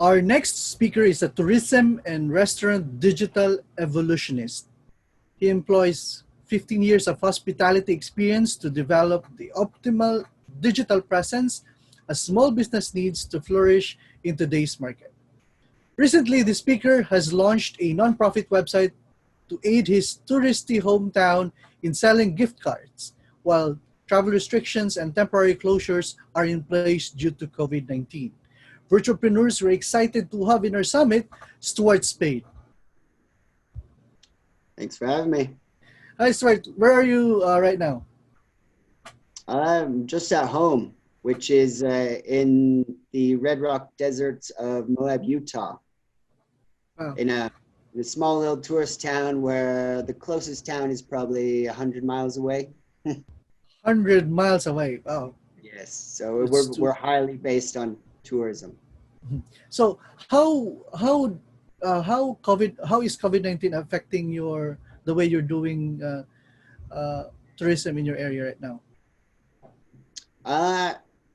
Our next speaker is a tourism and restaurant digital evolutionist. He employs 15 years of hospitality experience to develop the optimal digital presence a small business needs to flourish in today's market. Recently, the speaker has launched a nonprofit website to aid his touristy hometown in selling gift cards, while travel restrictions and temporary closures are in place due to COVID-19. Virtualpreneurs were excited to have in our summit Stuart Spade. Thanks for having me. Hi, Stuart. Where are you right now? I'm just at home, which is in the Red Rock deserts of Moab, Utah. Wow. In a small little tourist town where the closest town is probably 100 miles away. 100 miles away. Wow. Yes, so we're highly based on tourism. So how is COVID-19 affecting the way you're doing tourism in your area right now?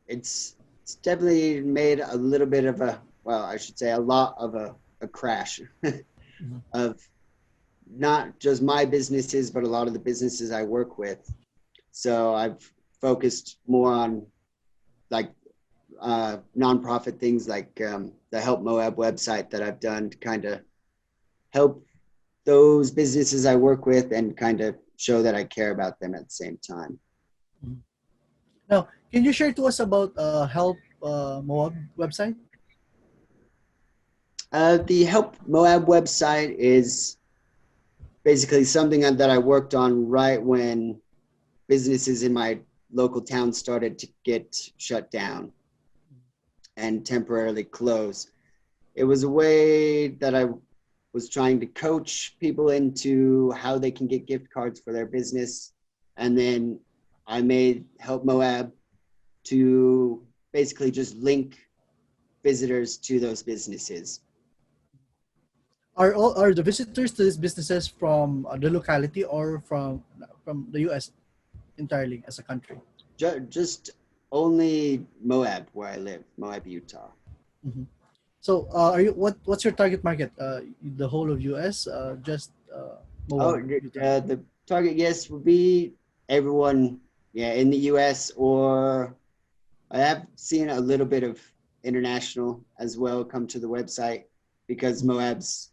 It's definitely made a little bit of a, well, I should say a lot of a crash of not just my businesses, but a lot of the businesses I work with. So I've focused more on like nonprofit things like the Help Moab website that I've done to kind of help those businesses I work with and kind of show that I care about them at the same time. Now, can you share to us about Help Moab website? The Help Moab website is basically something that I worked on right when businesses in my local town started to get shut down and temporarily close. It was a way that I was trying to coach people into how they can get gift cards for their business. And then I made Help Moab to basically just link visitors to those businesses. Are the visitors to these businesses from the locality or from the US entirely as a country? Just only Moab, where I live, Moab, Utah. Mm-hmm. So what's your target market? The whole of US, just Moab, the target, yes, would be everyone, in the US, or I have seen a little bit of international as well come to the website because Moab's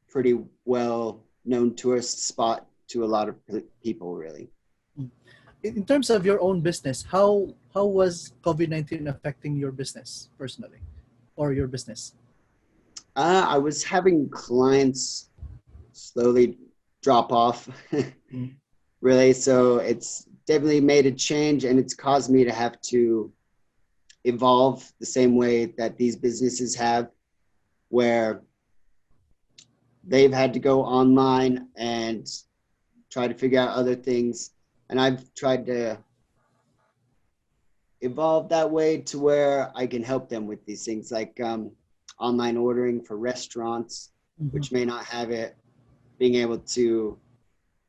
pretty well known tourist spot to a lot of people, really. In terms of your own business, how was COVID-19 affecting your business personally, or your business? I was having clients slowly drop off, really. So it's definitely made a change, and it's caused me to have to evolve the same way that these businesses have, where they've had to go online and try to figure out other things. And I've tried to evolve that way to where I can help them with these things like online ordering for restaurants, which may not have it, being able to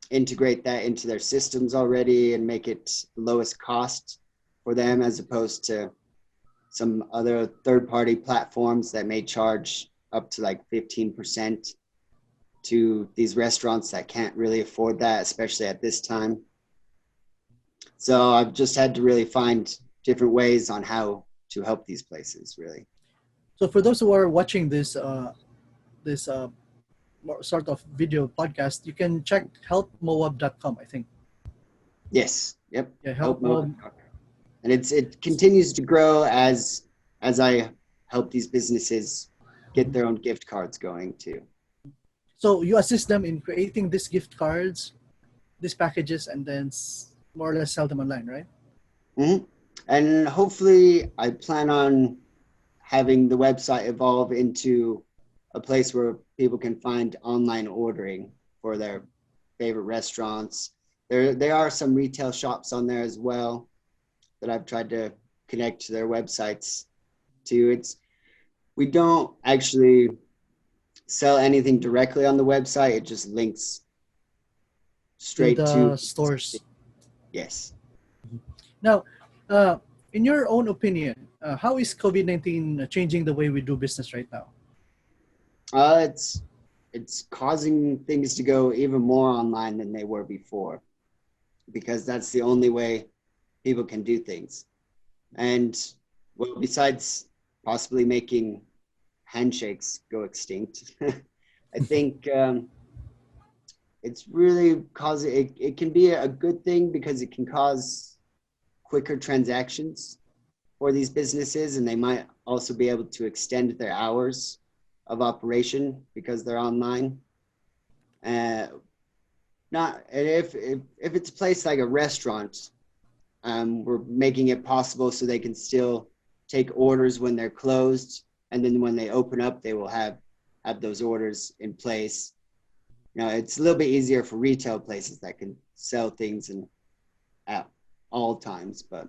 integrate that into their systems already and make it the lowest cost for them, as opposed to some other third-party platforms that may charge up to like 15% to these restaurants that can't really afford that, especially at this time. So I've just had to really find different ways on how to help these places, really. So for those who are watching this sort of video podcast, you can check helpmoab.com, I think. Yes. Yep. Yeah, helpmoab.com. And it continues to grow as I help these businesses get their own gift cards going too. So you assist them in creating these gift cards, these packages, and then more or less sell them online, right? Mm-hmm. And hopefully I plan on having the website evolve into a place where people can find online ordering for their favorite restaurants. There are some retail shops on there as well that I've tried to connect to their websites to. We don't actually sell anything directly on the website. It just links straight to stores. Yes. Now, in your own opinion, How is COVID-19 changing the way we do business right now? It's causing things to go even more online than they were before, because that's the only way people can do things. And well, besides possibly making handshakes go extinct, I think it's really causing it can be a good thing because it can cause quicker transactions for these businesses, and they might also be able to extend their hours of operation because they're online. Uh, not and if it's a place like a restaurant, we're making it possible so they can still take orders when they're closed, and then when they open up, they will have those orders in place. You know, it's a little bit easier for retail places that can sell things and at all times, but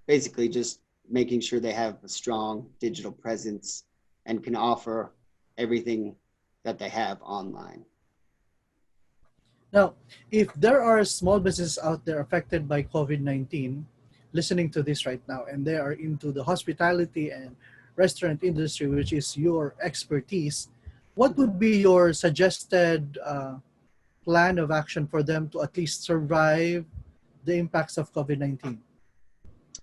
basically just making sure they have a strong digital presence and can offer everything that they have online. Now, if there are small businesses out there affected by COVID-19 listening to this right now, and they are into the hospitality and restaurant industry, which is your expertise, what would be your suggested plan of action for them to at least survive the impacts of COVID-19?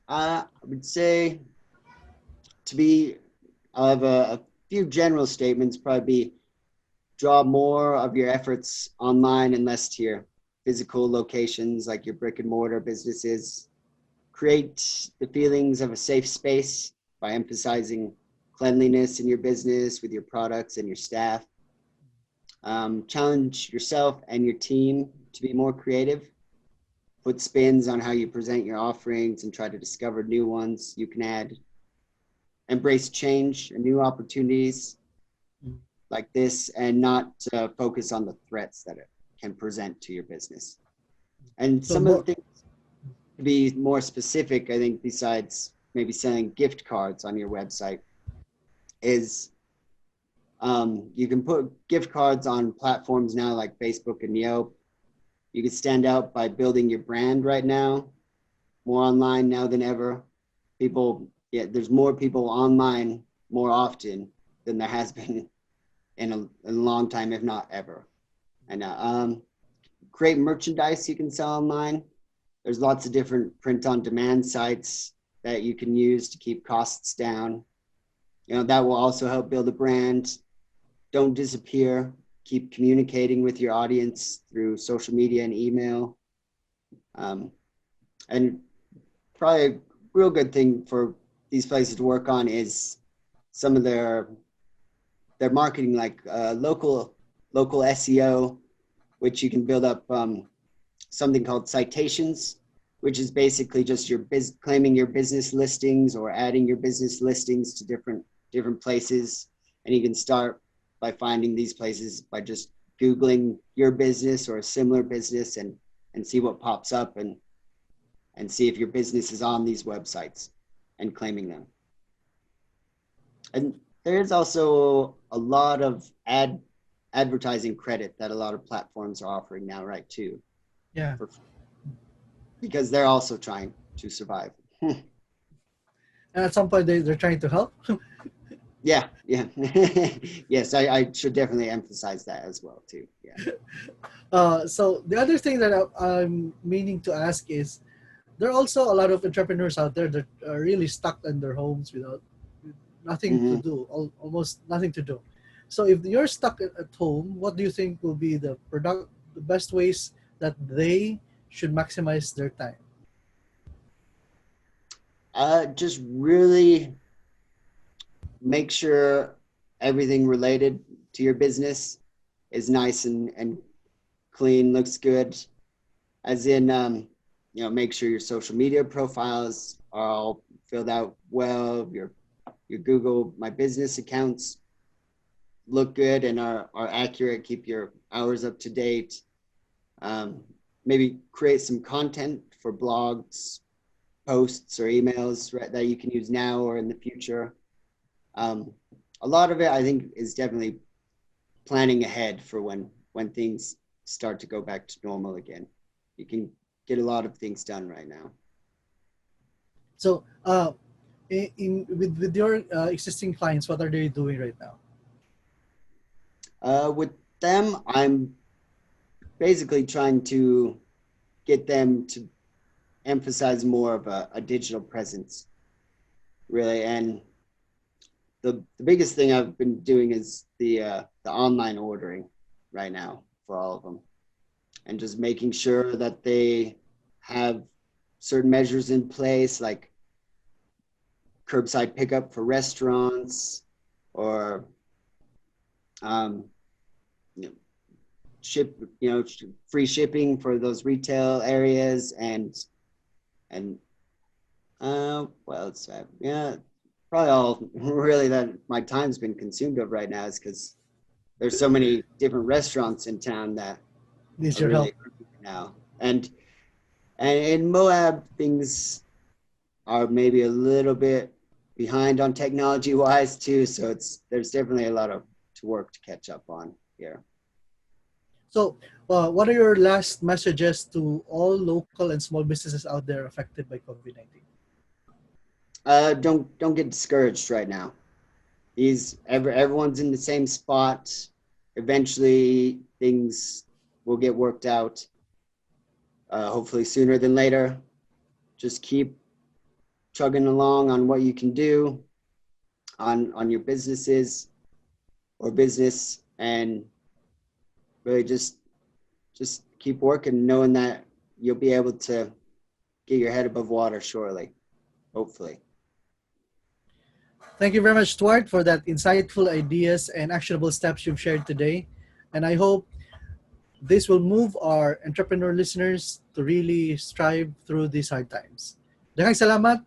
I would say to be, I'll have a few general statements, probably be draw more of your efforts online and less to your physical locations like your brick and mortar businesses. Create the feelings of a safe space by emphasizing cleanliness in your business with your products and your staff. Challenge yourself and your team to be more creative. Put spins on how you present your offerings and try to discover new ones you can add. Embrace change and new opportunities like this, and not focus on the threats that it can present to your business. And So some of more, the things, to be more specific, I think, besides maybe selling gift cards on your website, is you can put gift cards on platforms now like Facebook and Yelp. You can stand out by building your brand right now, more online now than ever. There's more people online more often than there has been in a long time, if not ever. And create merchandise you can sell online. There's lots of different print-on-demand sites that you can use to keep costs down. You know, that will also help build a brand. Don't disappear. Keep communicating with your audience through social media and email. And probably a real good thing for these places to work on is some of their marketing, like local SEO, which you can build up something called Citations, which is basically just your claiming your business listings or adding your business listings to different places. And you can start by finding these places by just Googling your business or a similar business and see what pops up, and see if your business is on these websites and claiming them. And there's also a lot of advertising credit that a lot of platforms are offering now, right, too. yeah. Because they're also trying to survive. And at some point, they're trying to help. Yeah. Yes, I should definitely emphasize that as well, too. Yeah. So the other thing that I'm meaning to ask is, there are also a lot of entrepreneurs out there that are really stuck in their homes with nothing to Mm-hmm. do, almost nothing to do. So if you're stuck at home, what do you think will be the best ways that they should maximize their time? Just really make sure everything related to your business is nice and clean, looks good. As in, make sure your social media profiles are all filled out well. Your Google My Business accounts look good and are accurate. Keep your hours up to date. Maybe create some content for blogs, posts, or emails, right, that you can use now or in the future. A lot of it, I think, is definitely planning ahead for when things start to go back to normal again. You can get a lot of things done right now. So, with your existing clients, what are they doing right now? With them, I'm basically trying to get them to emphasize more of a digital presence, really. And the biggest thing I've been doing is the online ordering right now for all of them, and just making sure that they have certain measures in place, like curbside pickup for restaurants, or um, you know, free shipping for those retail areas, and what else? Yeah, probably all really that my time's been consumed of right now is because there's so many different restaurants in town that Needs are your really help. right now. And in Moab, things are maybe a little bit behind on technology wise too. So there's definitely a lot of to work to catch up on here. So, what are your last messages to all local and small businesses out there affected by COVID-19? Don't get discouraged right now. Everyone's in the same spot. Eventually, things will get worked out. Hopefully sooner than later. Just keep chugging along on what you can do on your businesses or business, and really just keep working, knowing that you'll be able to get your head above water shortly, hopefully. Thank you very much, Stuart, for that insightful ideas and actionable steps you've shared today. And I hope this will move our entrepreneur listeners to really strive through these hard times. Daghang salamat.